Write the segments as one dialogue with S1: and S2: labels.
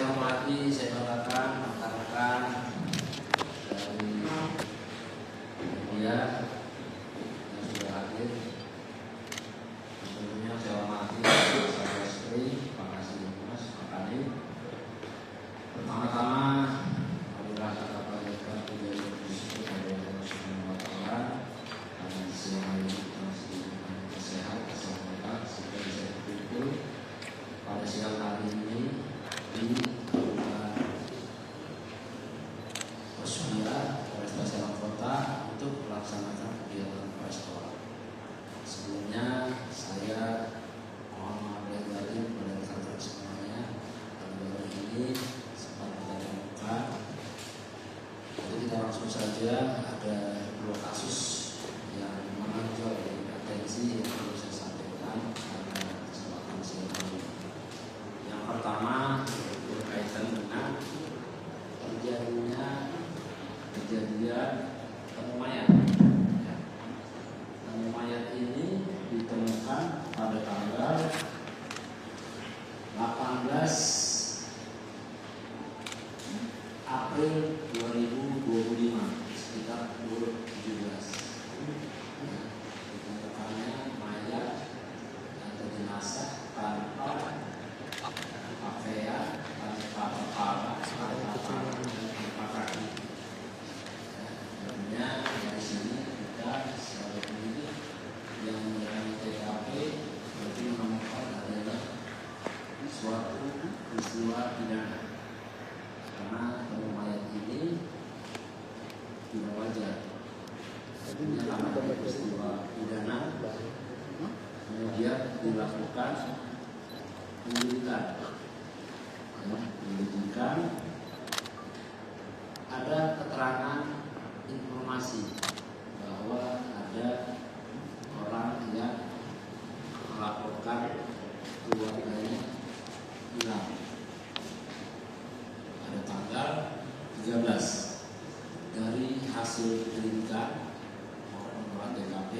S1: saya hormati, saya banggakan rekan-rekan dari media yang sudah hadir. Tentunya saya hormati Pak Istri, Pak Kasih Mas, Pak Kadi. Pertama-tama, marilah kita panjatkan puja syukur kepada Allah Subhanahu wa Ta'ala karena siang hari ini kita masih diberikan kesehatan, keselamatan sehingga bisa berkumpul pada siang hari ini di Osmia, Polresta Serang Kota untuk melaksanakan kegiatan restoran. Sebelumnya saya mohon maaf lahir batin kepada rekan-rekan semuanya karena baru ini sempat kita temukan. Jadi kita langsung saja, ada dua kasus yang menonjol dari atensi yang perlu saya sampaikan pada kesempatan siang hari ini. Yang pertama berkaitan dengan kejadian temu mayat. Temu mayat ini ditemukan pada tanggal 18 April 2025 sekitar pukul 17. Ditemukannya mayat atau jenazah tanpa pakaian, tanpa kepala, tanpa kaki. Artinya dari sini kita sebagai penyidik yang mendatangi TKP berarti menemukan adanya suatu peristiwa pidana. Karena temu mayat ini tidak wajar. Artinya karena peristiwa pidana kemudian dilakukan penyelidikan, ada keterangan informasi bahwa ada orang yang melaporkan keluarganya hilang pada tanggal 13. Dari hasil penyelidikan maupun olah TKP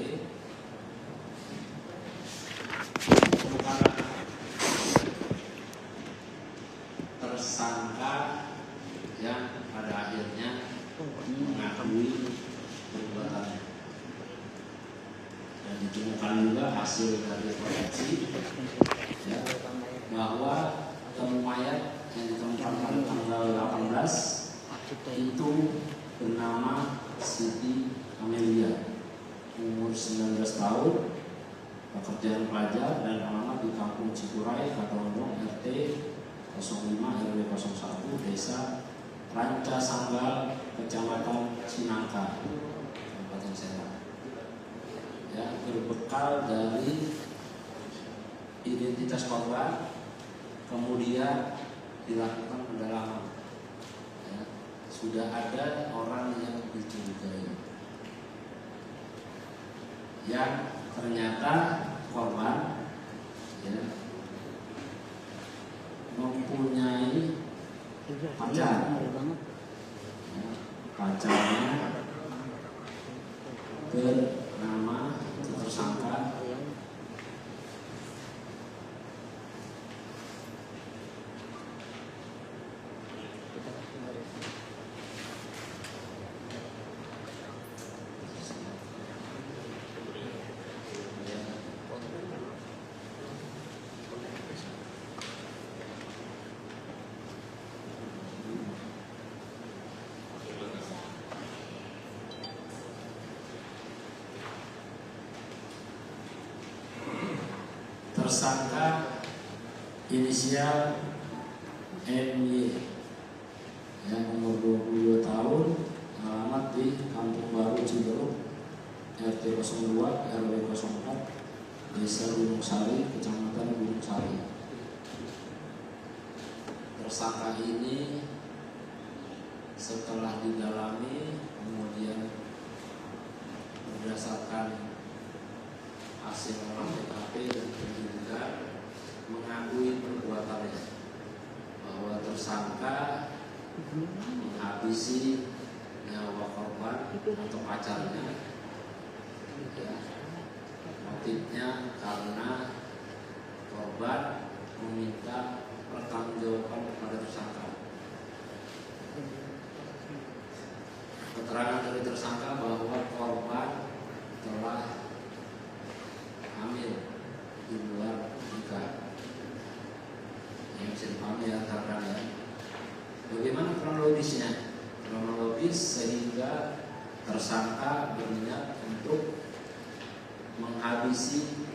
S1: merupakan tersangka yang pada akhirnya mengakui perbuatannya, dan ditemukan juga hasil dari forensik ya, bahwa temu mayat yang ditemukan pada tanggal 18 itu bernama Siti Amelia, umur 19 tahun, pekerjaan pelajar, dan alamat di Kampung Cikuray, Katondong, RT 05 RW 01, Desa Ranca Sanggal, Kecamatan Cinangka, Kabupaten Serang. Ya, berbekal dari identitas korban, kemudian dilakukan pendalaman. Ya, sudah ada orang yang dicurigai, yang ternyata korban ya, mempunyai pacar. Pacarnya bernama tersangka inisial MY yang umur 22 tahun, alamat di Kampung Baru Ciberuk, RT 02 RW 04, Desa Gunung Sari, Kecamatan Gunung Sari. Tersangka ini setelah didalami, kemudian berdasarkan hasil olah TKP dan penyelidikan mengakui perbuatannya, bahwa tersangka menghabisi nyawa korban atau pacarnya. Ya, motifnya karena korban meminta pertanggungjawaban kepada tersangka. Keterangan dari tersangka bahwa korban telah hamil di luar nikah. Yang bisa dipahami ya karena ya. Bagaimana kronologisnya? Kronologis sehingga tersangka berniat untuk menghabisi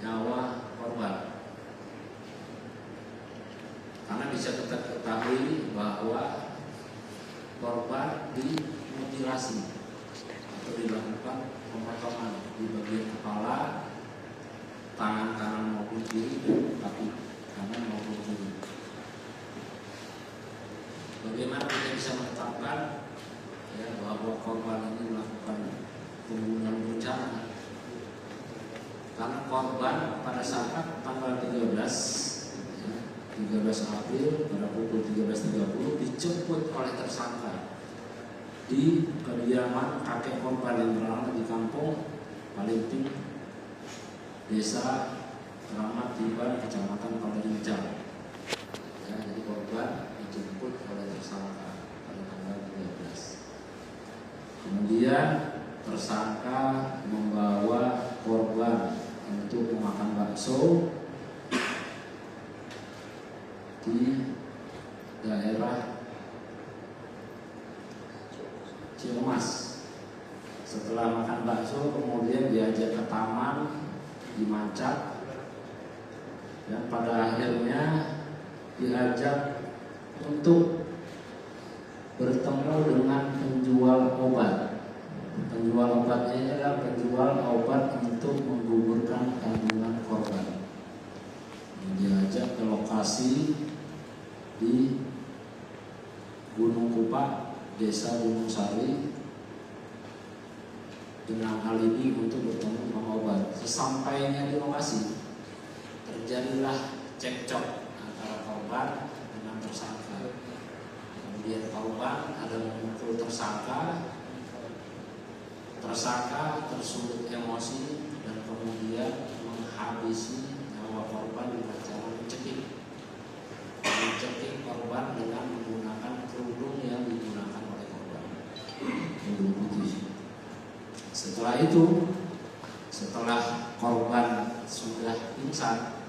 S1: nyawa korban. Karena bisa kita ketahui bahwa korban dimutilasi atau dilakukan pemotongan di bagian kepala, tangan kanan maupun kiri, dan kaki kanan maupun kiri. Bagaimana kita bisa menetapkan ya, bahwa korban ini melakukan pembunuhan berencana? Karena korban pada saat tanggal 13 April pada pukul 13.30 dijemput oleh tersangka di kediaman kakek korban yang berada di kampung Palimping, Desa Keramat Tiban, Kecamatan Pandarinjang. Ya, jadi korban dijemput oleh tersangka pada tanggal 13. Kemudian tersangka membawa korban untuk memakan bakso di daerah Ciamas. Setelah makan bakso kemudian diajak ke taman di Mancak, dan pada akhirnya diajak untuk bertemu dengan penjual obat. Penjual obatnya adalah penjual obat untuk menggugurkan kandungan korban. Diajak ke lokasi di Gunung Kupak, Desa Gunung Sari, dengan alibi untuk bertemu dengan obat. Sesampainya di lokasi, terjadilah cekcok antara korban dengan tersangka. Kemudian korban ada memukul tersangka, tersangka tersulut emosi dan kemudian menghabisi nyawa korban dengan cara mencekik korban dengan menggunakan kerudung yang digunakan oleh korban, kerudung putih. Setelah itu, setelah korban sudah pingsan,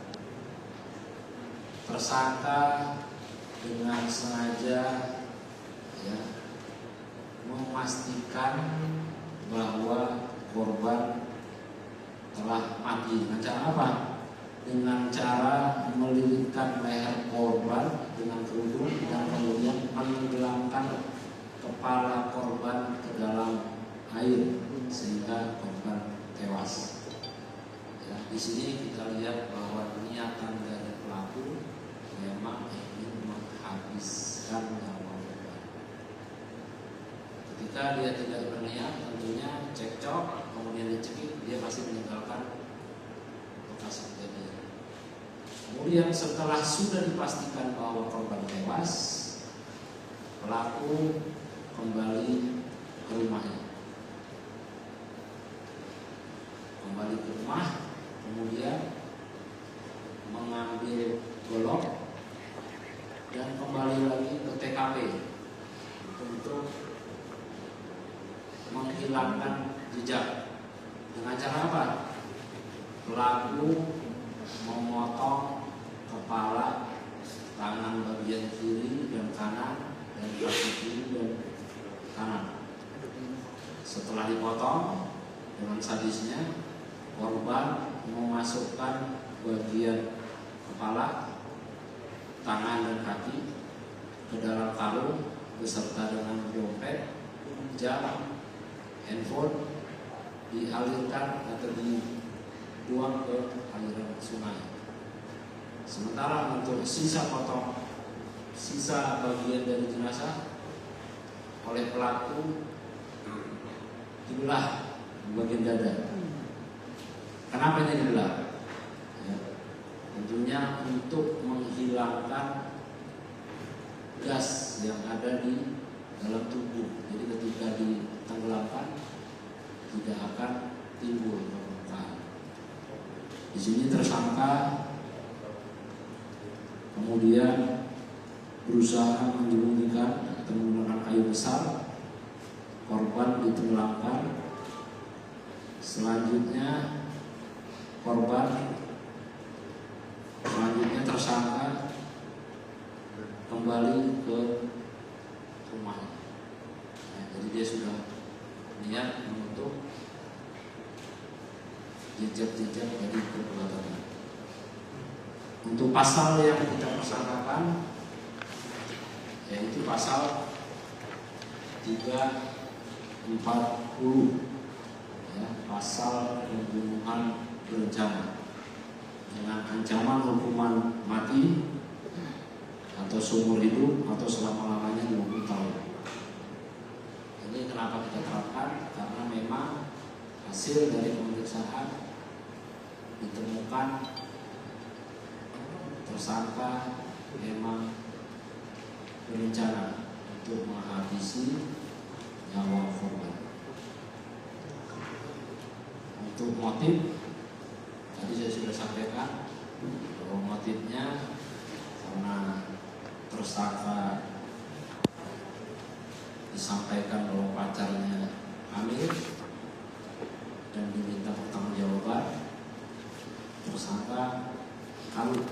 S1: tersangka dengan sengaja ya, memastikan bahwa korban telah mati. Dengan cara apa? Dengan cara melilitkan leher korban dengan kerudung dan kemudian menenggelamkan kepala korban ke dalam air sehingga korban tewas. Ya, di sini kita lihat bahwa niatan dari pelaku memang ingin menghabiskan nyawa korban. Ketika dia tidak berniat, tentunya cekcok, kemudian dicekik, dia pasti meninggalkan lokasi kejadian. Kemudian setelah sudah dipastikan bahwa korban tewas, pelaku kembali ke rumahnya. Kembali ke rumah, kemudian mengambil golok dan kembali lagi ke TKP untuk menghilangkan jejak. Dengan cara apa? Pelaku memotong kepala, tangan bagian kiri dan kanan, dan kaki kiri dan kanan. Setelah dipotong dengan sadisnya, korban memasukkan bagian kepala, tangan dan kaki ke dalam karung beserta dengan dompet, jam, handphone, dialirkan atau dibuang ke aliran sungai. Sementara untuk sisa bagian dari jenazah oleh pelaku dibelah di bagian dada. Kenapa ini dibelah? Ya, tentunya untuk menghilangkan gas yang ada di dalam tubuh. Jadi ketika ditenggelamkan tidak akan timbul permukaan. Di sini tersangka kemudian berusaha menyembunyikan atau menggunakan kayu besar, korban ditenggelamkan. Selanjutnya tersangka kembali ke rumahnya. Nah, jadi dia sudah niat menutup jejak-jejak dari perbuatannya. Untuk pasal yang kita persangkakan yaitu pasal 340, ya, pasal pembunuhan berencana dengan ancaman hukuman mati atau seumur hidup atau selama-lamanya 20 tahun. Ini kenapa kita terapkan? Karena memang hasil dari pemeriksaan ditemukan tersangka memang berencana untuk menghabisi nyawa korban. Untuk motif, tadi saya sudah sampaikan bahwa motifnya karena tersangka disampaikan bahwa pacarnya hamil dan diminta pertanggungjawaban, tersangka kalut.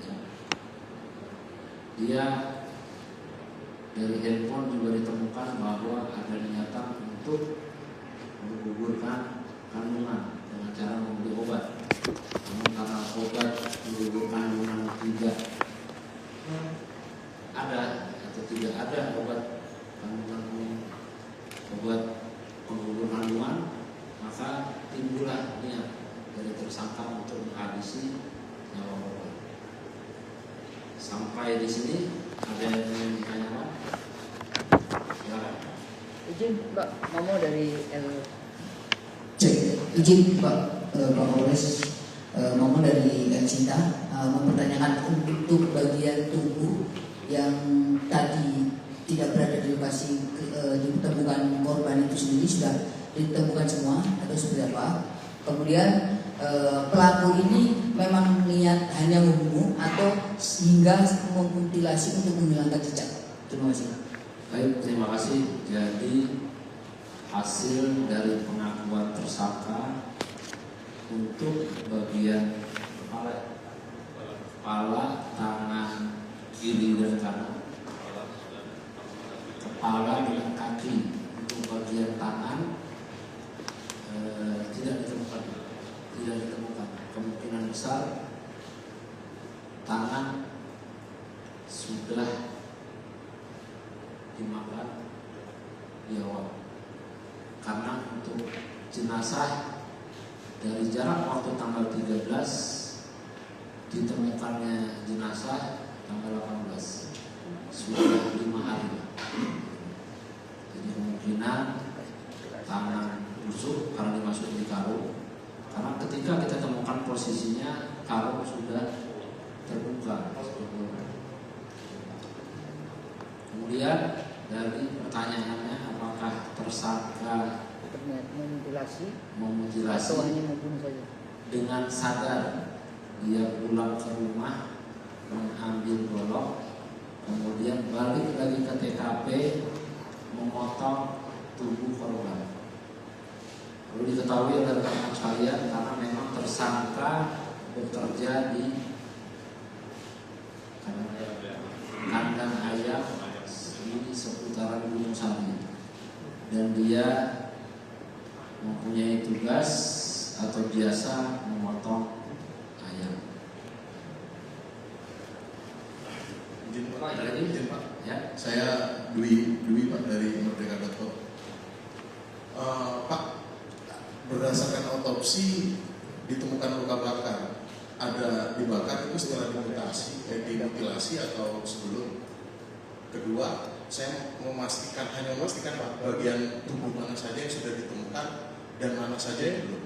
S1: Ya. Dia dari handphone juga ditemukan bahwa ada niatan untuk menggugurkan kandungan dengan cara membeli obat. Namun karena obat menggugurkan kandungan tidak ada atau tidak ada obat penggugur kandungan, maka timbullah niat dari tersangka untuk menghabisi nyawa korban. Sampai di sini ada yang ingin ditanyakan? Silakan.
S2: Izin Pak, ngomong dari
S3: Izin Pak Kapolres, ngomong dari Cinta, mempertanyakan untuk bagian tubuh yang tadi tidak berada di lokasi ditemukan korban itu sendiri sudah ditemukan semua atau seperti apa? Kemudian pelaku ini memang niat hanya membunuh atau hingga memutilasi untuk menghilangkan jejak? Terima kasih.
S1: Baik, terima kasih. Jadi hasil dari pengakuan tersangka untuk bagian kepala, tangan kiri dan kanan, kepala dengan kaki, untuk bagian tangan tidak ditemukan. Kemungkinan besar tangan sudah dimakan biawak. Karena untuk jenazah dari jarak waktu tanggal 13 ditemukannya jenazah tanggal 18, sudah 5 hari. Jadi kemungkinan tangan busuk karena dimasukkan di karung. Karena ketika kita temukan posisinya karung sudah terbuka. Kemudian dari pertanyaannya, apakah tersangka
S2: memutilasi
S1: atau
S2: hanya membunuh saja?
S1: Dengan sadar dia pulang ke rumah mengambil golok, kemudian balik lagi ke TKP memotong tubuh korban. Perlu diketahui oleh rekan-rekan sekalian, karena memang tersangka bekerja di kandang ayam di seputaran Gunung Sari, dan dia mempunyai tugas atau biasa memotong ayam.
S4: Izin Pak,
S1: Ya.
S4: saya Dwi Pak dari Merdeka.com. Pak, berdasarkan otopsi ditemukan luka bakar. Ada dibakar itu setelah dimutilasi atau sebelum? Kedua, saya hanya memastikan Pak, bagian tubuh mana saja yang sudah ditemukan dan mana saja yang belum.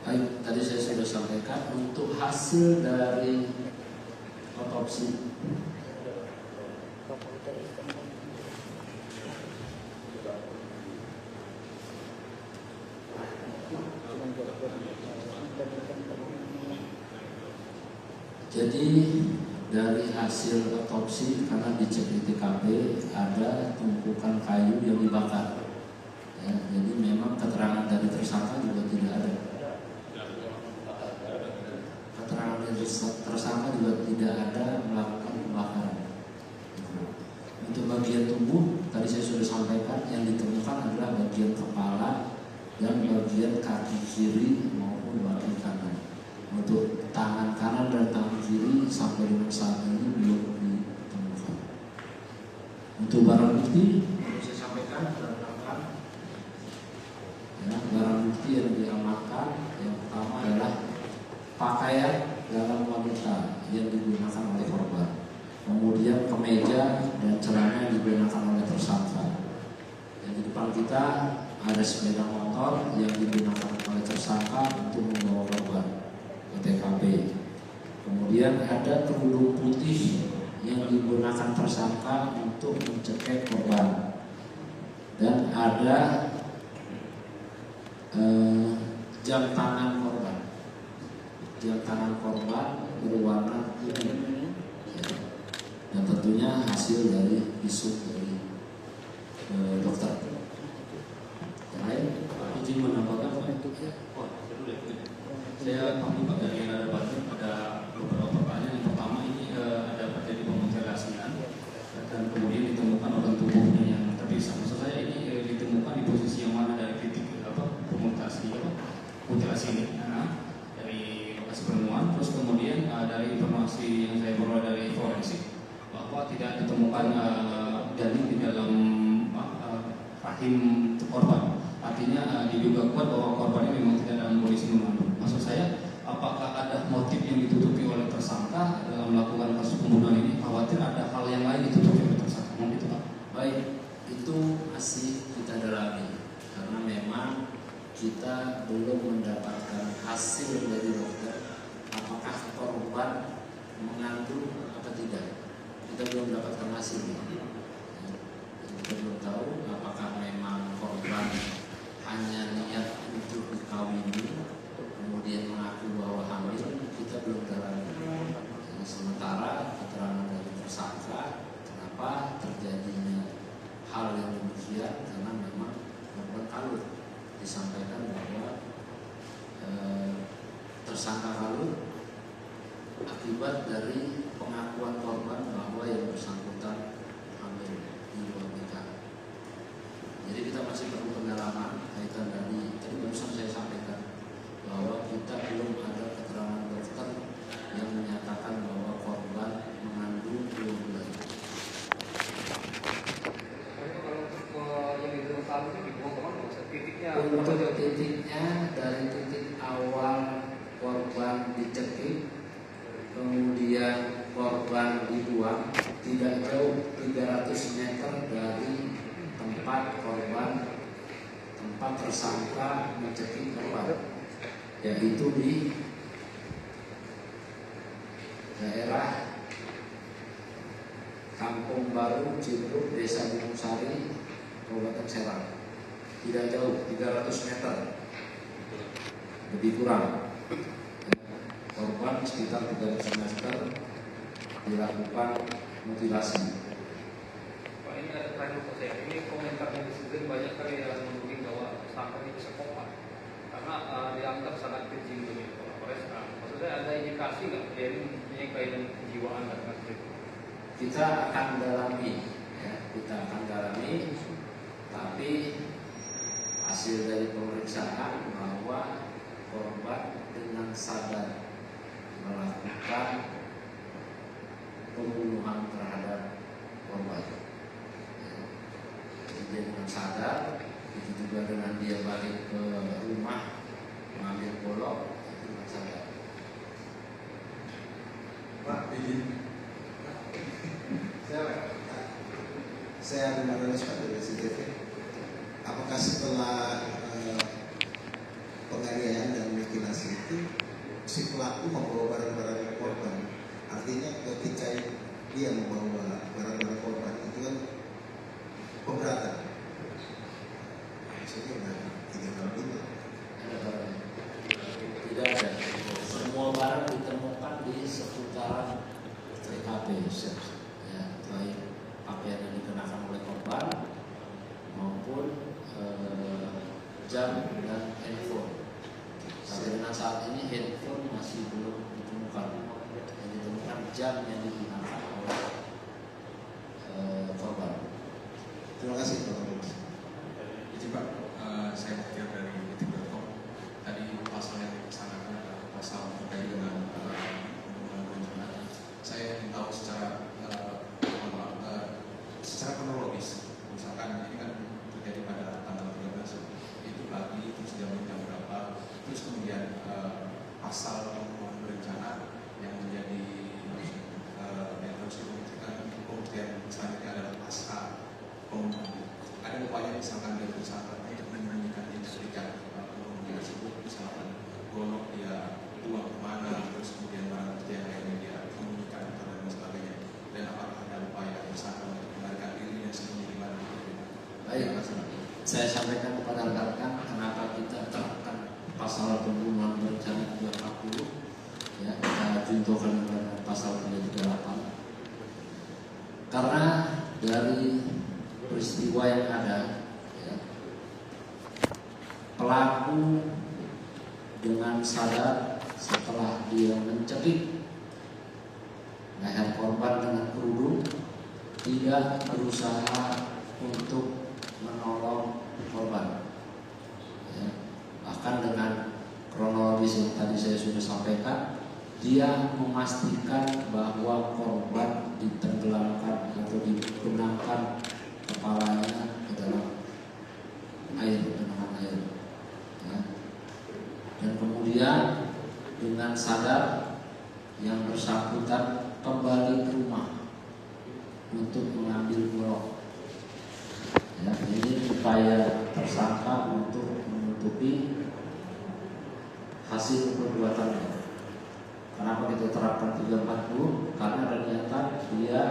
S1: Baik, tadi saya sudah sampaikan untuk hasil dari otopsi Jadi dari hasil otopsi karena dicek di TKP ada tumpukan kayu yang dibakar. Ya, jadi memang keterangan dari tersangka juga tidak ada. Keterangan dari tersangka juga tidak ada melakukan pembakaran. Untuk bagian tubuh tadi saya sudah sampaikan yang ditemukan adalah bagian kepala dan bagian kaki kiri maupun bagian kanan. Untuk tangan kanan dan tangan kiri sampai dengan saat ini belum ditemukan. Untuk barang bukti saya sampaikan berdasarkan ya, barang bukti yang diamankan yang pertama adalah pakaian dalam wanita yang digunakan oleh korban. Kemudian kemeja dan celana yang digunakan oleh tersangka. Dan di depan kita ada sepeda motor yang digunakan oleh tersangka untuk membawa korban ke TKP. Kemudian ada kerudung putih yang digunakan tersangka untuk mencekik korban. Dan ada jam tangan korban. Jam tangan korban berwarna putih. Dan tentunya hasil dari visum dari dokter. Yang lain, izin menambahkan.
S5: Saya paham Pak dari yang ada batin ada beberapa pertanyaan. Yang pertama ini ada terjadi pemutilasian dan kemudian ditemukan organ tubuhnya yang terpisah. Maksud saya ini ditemukan di posisi yang mana dari titik mutilasi ini? Nah, dari lokasi penemuan. Terus kemudian dari informasi yang saya peroleh dari forensik bahwa tidak ditemukan janin di dalam rahim korban. Artinya diduga kuat bahwa korban ini memang tidak dalam kondisi mengandung. Maksud saya, apakah ada motif yang ditutupi oleh tersangka dalam melakukan kasus pembunuhan ini? Khawatir ada hal yang lain ditutupi oleh tersangka. Mohon itu Pak.
S1: Baik, itu masih kita dalami karena memang kita belum mendapatkan hasil dari dokter apakah korban mengandung atau tidak. Kita belum mendapatkan hasilnya. Kita belum tahu apakah memang korban hanya niat untuk dikawini kemudian mengaku bahwa hamil. Kita belum dalami. Sementara keterangan dari tersangka kenapa terjadinya hal yang demikian karena memang korban kalut. Disampaikan bahwa tersangka kalut akibat dari pengakuan korban bahwa yang bersangkutan hamil di luar nikah. Jadi kita masih perlu pendalaman kaitan dari tadi barusan saya sampaikan bahwa kita belum ada keterangan dokter yang menyatakan bahwa korban mengandung 2 bulan.
S5: Kalau yang di dalam kalung itu dibuang kemana? Titiknya?
S1: Untuk titiknya dari titik awal korban dicekik kemudian korban dibuang tidak jauh 300 meter dari tempat tersangka mencekik korban, yaitu di daerah Kampung Baru Cibruk, Desa Gunung Sari, Kabupaten Serang. Tidak jauh, 300 meter lebih kurang. Korban sekitar 300 meter dilakukan mutilasi.
S5: Pak, ini ada terakhir untuk saya. Ini komentarnya disebut banyak kali yang menuding bahwa tersangka ini psikopat karena dianggap sangat keji begitu. Maksudnya ada indikasi nggak dia ini mempunyai kaitan kejiwaan dan sebagainya?
S1: Kita akan dalami, ya, tapi hasil dari pemeriksaan bahwa korban dengan sadar melakukan pembunuhan terhadap korban. Jadi dia dengan sadar, itu juga dengan dia balik ke rumah mengambil golok, itu dengan sadar.
S6: Pak, izin. Saya analis Pak dari CCTV. Apakah setelah penganiayaan dan mutilasi itu si pelaku membawa barang-barang korban? Artinya ketika dia membawa barang-barang korban itu kan pemberatan. Maksudnya udah 3 kali itu.
S1: Tidak ada. Semua barang ditemukan di seputar konsep, ya, baik pakaian yang dikenakan oleh korban maupun jam dan handphone. Sampai dengan saat ini handphone masih belum ditemukan. Yang ditemukan jam yang digunakan oleh korban.
S6: Terima kasih Pak Kapolres.
S7: Jadi Pak, saya pikir dari detik.com tadi pasal yang dilaksanakan adalah pasal terkait dengan pembunuhan berencana. Saya ingin tahu secara kronologis. Misalkan ini kan terjadi pada tanggal 13 itu pagi, terus jam berapa, terus kemudian pasal pembunuhan berencana yang menjadi yang harus dibuktikan pembuktian selanjutnya adalah pasal pembunuhan. Ada upaya misalkan dari tersangka untuk menyembunyikan identitas pengemudi tersebut, misalkan golok dia buang kemana, terus kemudian barang bukti yang lainnya dia sembunyikan dan sebagainya. Dan apakah ada upaya tersangka untuk melarikan diri dan sembunyi di mana?
S1: Baik, saya sampaikan kepada rekan-rekan kenapa kita terapkan pasal pembunuhan berencana 340, ya, kita juntuhkan kepada pasal 338. Karena dari peristiwa yang ada, ya, pelaku dengan sadar setelah dia mencekik leher korban dengan kerudung, tidak berusaha untuk menolong korban, ya. Bahkan dengan kronologis yang tadi saya sudah sampaikan, dia memastikan bahwa korban ditenggelamkan atau dibenamkan kepalanya ke dalam air, genangan air, ya. Dan kemudian dengan sadar yang bersangkutan kembali ke rumah untuk mengambil golok, ya. Ini upaya tersangka untuk menutupi hasil perbuatannya. Kenapa kita terapkan 340? Karena ternyata dia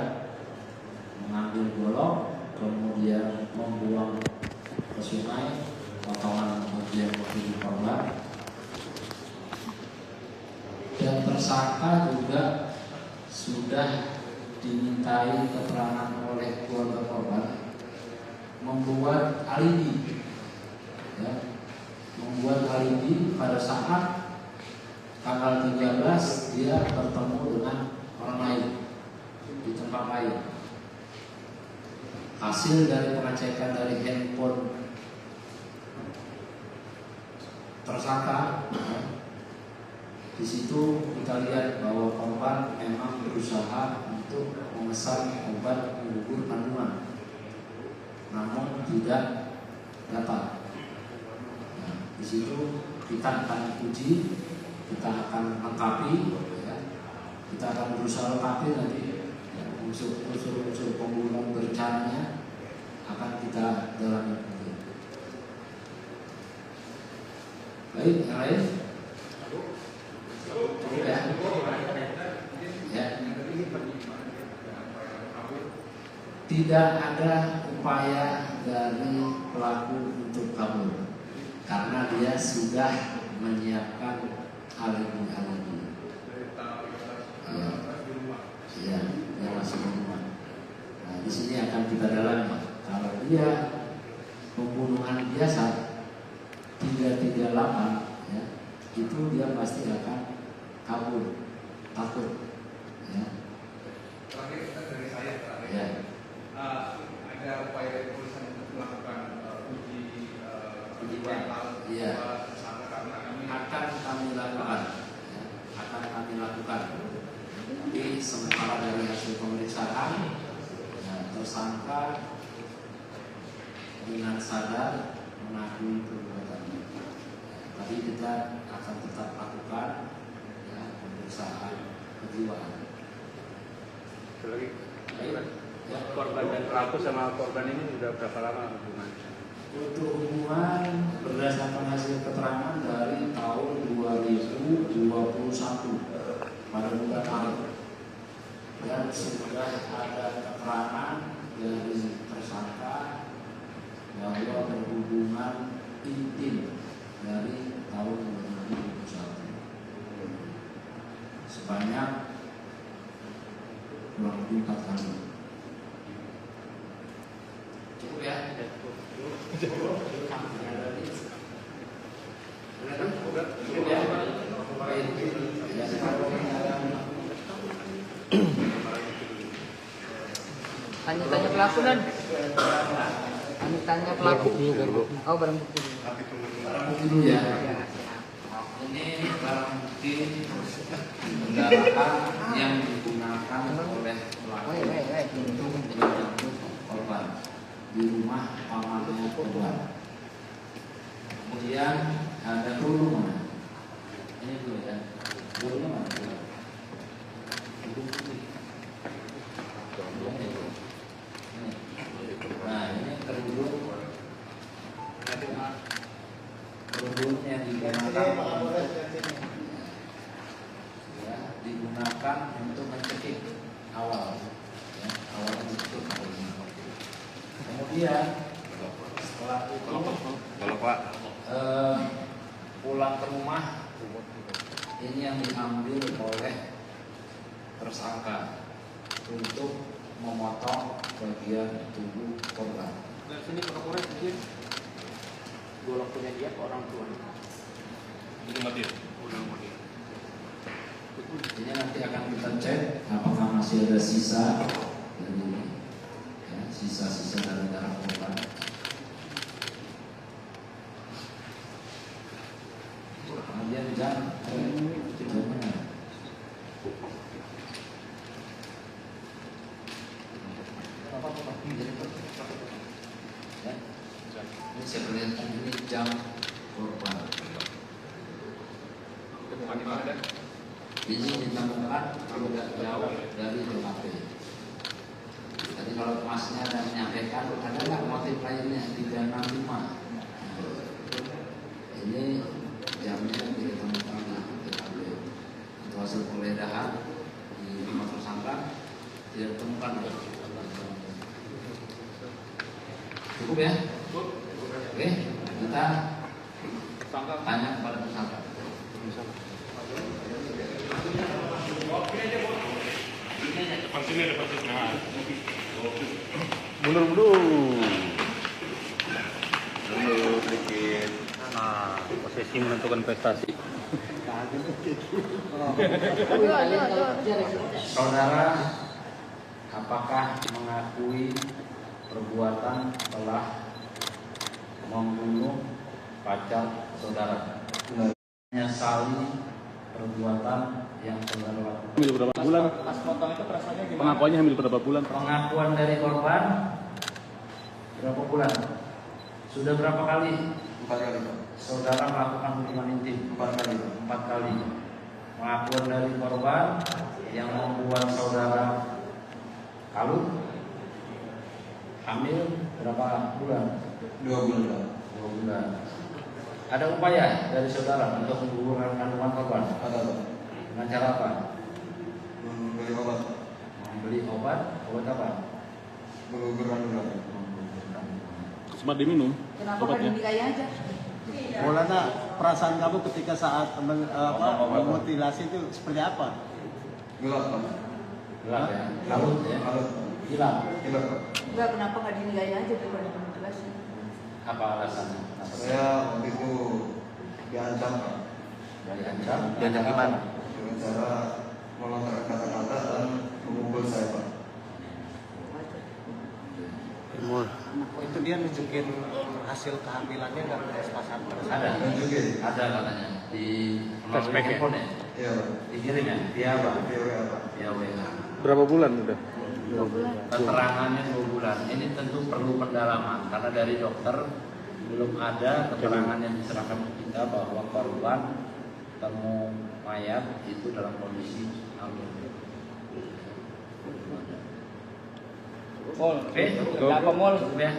S1: mengambil golok, kemudian membuang ke sungai potongan bagian tubuh korban. Dan tersangka juga sudah dimintai keterangan oleh keluarga korban membuat alibi, ya, membuat alibi pada saat tanggal 13 dia bertemu dengan orang lain di tempat lain. Hasil dari pengecekan dari handphone tersangka, di situ kita lihat bahwa korban memang berusaha untuk memesan obat penggugur kandungan, namun tidak dapat. Nah, di situ kita akan uji, kita akan lengkapi, ya. Kita akan berusaha lengkapi nanti, ya, unsur-unsur pembunuhan berencananya akan kita dalami. Baik, yang lain? Cukup ya? Ya. Tidak ada upaya dari pelaku untuk kabur karena dia sudah menyiapkan alibi-alibi. Ya, ya, dia masih di rumah. Nah, di sini akan kita dalami. Kalau dia pembunuhan biasa 338, ya, itu dia pasti akan kabur, takut, ya.
S8: Terakhir dari saya
S1: Ya.
S8: Ada upaya dari polisi untuk melakukan uji mental
S1: Iya.
S8: tersangka karena kami
S1: Akan kami lakukan, ya, akan kami lakukan. Tapi sementara dari hasil pemeriksaan, ya, tersangka dengan sadar mengakui perbuatannya. Tapi kita akan tetap lakukan, ya, pemeriksaan kejiwaan.
S9: Lagi,
S1: Baik, ya.
S9: korban dan pelaku sama korban ini sudah berapa lama hubungan?
S1: Untuk hubungan berdasarkan hasil keterangan dari tahun 2021 pada bulan Maret, dan sudah ada keterangan dari tersangka bahwa berhubungan intim dari tahun 2021 sebanyak kurang lebih 4 kali. Cukup ya? Cukup ya? Baik.
S2: Tanya-tanya pelaku kan? Tanya pelaku. Oh, barang bukti.
S1: Barang bukti dulu ya. Ini barang bukti kendaraan yang digunakan oleh pelaku untuk menjemput korban di rumah pamannya korban. Kemudian ada peluru mana? Ini dulu ya. Pelurunya mana? Nah, ini peluru yang digunakan untuk mencekik awal, ya, awal mencekik. Kemudian setelah itu pulang ke rumah, ini yang diambil oleh tersangka untuk memotong bagian tubuh korban.
S9: Dari sini Pak Kapolres izin dua punya dia ke orang tua. Udah mati.
S1: Ini nanti akan kita cek apakah masih ada sisa dari ya, sisa-sisa dari darah korban. Kemudian jam ini saya perlihatkan ini jam korban. Ini ditemukan tidak jauh dari TKP. Jadi kalau masnya ada menyampaikan ada nggak motif lainnya 365. Ini jamnya ditemukan di TKP. Itu hasil penggeledahan di rumah tersangka tidak ditemukan. Cukup ya? Oke, kita tanya kepada tersangka.
S9: Mundur sedikit. Nah, posisi menentukan prestasi.
S1: Saudara, apakah mengakui perbuatan telah membunuh pacar saudara? Menyesali perbuatan yang saudara lakukan.
S9: Hamil berapa bulan? Pengakuannya hamil berapa bulan?
S1: Pengakuan dari korban berapa bulan? Sudah berapa kali?
S6: 4 kali Pak.
S1: Saudara melakukan hubungan intim? 4 kali. 4 kali. Pengakuan dari korban yang membuat saudara kalut hamil berapa bulan?
S6: 2 bulan Pak.
S1: 2 bulan. Ada upaya dari saudara untuk menggugurkan kandungan korban?
S6: Ada Pak.
S1: Dengan cara apa?
S6: Membeli obat.
S1: Membeli obat apa?
S6: Menggugur kandungan.
S9: Sempat diminum
S2: Kenapa kan
S9: obatnya?
S2: dinikahi aja?
S10: Maulana, perasaan kamu ketika saat memutilasi itu seperti apa?
S6: Gelap Pak.
S1: Gelap ya? Kalut ya?
S6: Kalut.
S1: Hilang.
S6: Gelap Pak.
S2: Enggak, kenapa nggak dinikahi aja daripada mutilasi?
S1: Apa alasannya?
S6: Saya waktu itu diancam Pak.
S1: Diancam?
S9: Diancam gimana?
S6: Dengan cara melontarkan kata-kata dan memukul saya Pak.
S10: Oh, itu dia nunjukin hasil kehamilannya nggak pas-pasan?
S1: Ada,
S6: Nunjukin.
S1: ada katanya di
S9: Flashback ya?
S1: handphone ya?
S6: Iya Pak.
S1: Dikirim ya? Via apa?
S6: Iya Pak.
S1: Via WA.
S9: Berapa bulan udah?
S2: 2 bulan.
S1: Keterangannya 2 bulan. Ini tentu perlu pendalaman karena dari dokter belum ada keterangan yang diserahkan ke kita bahwa korban temu mayat itu dalam kondisi hamil. Oke, apa mall ya?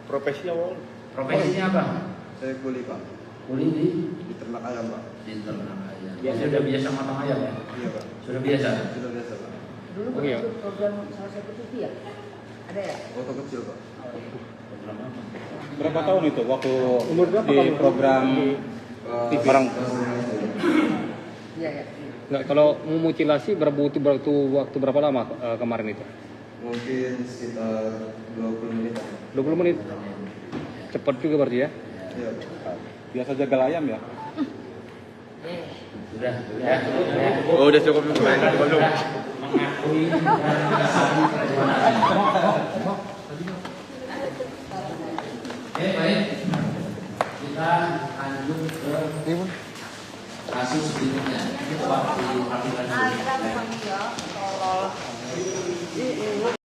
S9: Profesinya Wol?
S1: Profesinya apa?
S6: Saya kuli Pak.
S1: Kuli di
S6: Ternak ayam Pak.
S1: di ternak ayam. Sudah biasa matang ayam ya?
S6: Iya Pak.
S1: Sudah biasa.
S6: Sudah biasa Pak.
S2: Dulu
S9: Oh, iya.
S2: ikut program salah satu TV ya? Ada ya?
S6: Foto kecil Pak.
S9: Berapa tahun itu waktu
S10: Umur berapa
S9: di
S10: kamu?
S9: program
S6: TV
S9: orang
S2: Iya ya.
S11: Nggak, kalau memutilasi waktu berapa lama kemarin itu?
S12: Mungkin sekitar 20 menit.
S11: 20 menit. Cepat juga berarti ya?
S12: Iya.
S11: Biasa jagal ayam ya?
S1: Sudah.
S11: Oh, udah cukup belum?
S1: Mengakui baik. Kita lanjut ke kasus berikutnya. Ini Pak diperhatikan dulu.